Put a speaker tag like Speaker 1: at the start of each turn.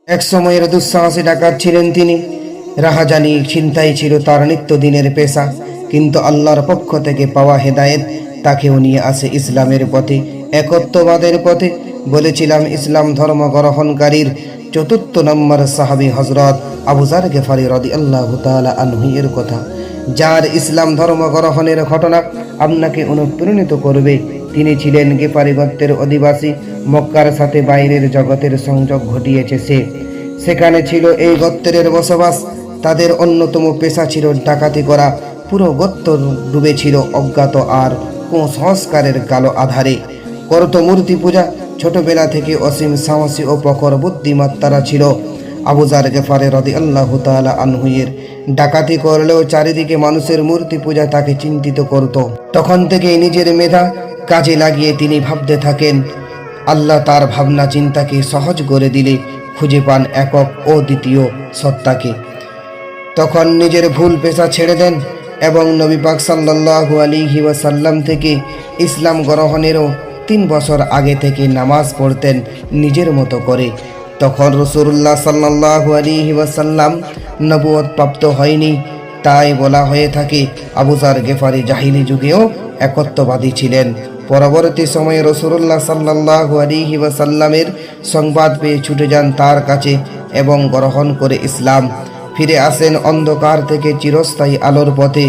Speaker 1: এক সময়ের দুঃসাহসী ডাকাত ছিলেন তিনি। রাহাজানি ছিনতাই ছিল তার নিত্যদিনের পেশা। কিন্তু আল্লাহর পক্ষ থেকে পাওয়া হেদায়েত তাকেও নিয়ে আসে ইসলামের পথে, একত্ববাদের পথে। বলেছিলাম ইসলাম ধর্ম গ্রহণকারীর চতুর্থ নম্বর সাহাবী হযরত আবু যর গিফারী রাদিয়াল্লাহু তাআলা আনহু এর কথা, যার ইসলাম ধর্ম গ্রহণের ঘটনা আপনাকে অনুপ্রাণিত করবে। তিনি ছিলেন গিফারী গোত্রের অধিবাসী। মক্কার সাথে বাইরের জগতের সংযোগ ঘটিয়েছে সে। সেখানে ছিল এই গোত্রের বসবাস। তাদের অন্যতম পেশা ছিল ডাকাতি করা। পুরো গোত্র ডুবেছিল অজ্ঞাত আর কুসংস্কারের কালো আধারে। করত মূর্তি পূজা। ছোটবেলা থেকে অসীম সাহসী ও প্রখর বুদ্ধিমত্তারা ছিল আবু যর গিফারী রাদিয়াল্লাহু তাআলা আনহু এর। ডাকাতি করলেও চারিদিকে মানুষের মূর্তি পূজা তাকে চিন্তিত করত। তখন থেকেই নিজের মেধা কাজে লাগিয়ে তিনি ভাবতে থাকেন। আল্লাহ তার ভাবনা চিন্তাকে সহজ করে দিলে খুঁজে পান একক ও দ্বিতীয় সত্তাকে। তখন নিজের ভুল পেশা ছেড়ে দেন এবং নবী পাক সাল্লাল্লাহু আলাইহি ওয়াসাল্লাম থেকে ইসলাম গ্রহণেরও 3 বছর আগে থেকে নামাজ পড়তেন নিজের মতো করে। তখন রাসূলুল্লাহ সাল্লাল্লাহু আলাইহি ওয়াসাল্লাম নবুয়ত প্রাপ্ত হয়নি। তাই বলা হয়ে থাকে আবু যর গিফারী জাহিলি যুগেও একত্ববাদী ছিলেন। পরবর্তী সময়ে রাসূলুল্লাহ সাল্লাল্লাহু আলাইহি ওয়াসাল্লামের সংবাদ পেয়ে ছুটে যান তার কাছে এবং গ্রহণ করে ইসলাম। ফিরে আসেন অন্ধকার থেকে চিরস্থায়ী আলোর পথে।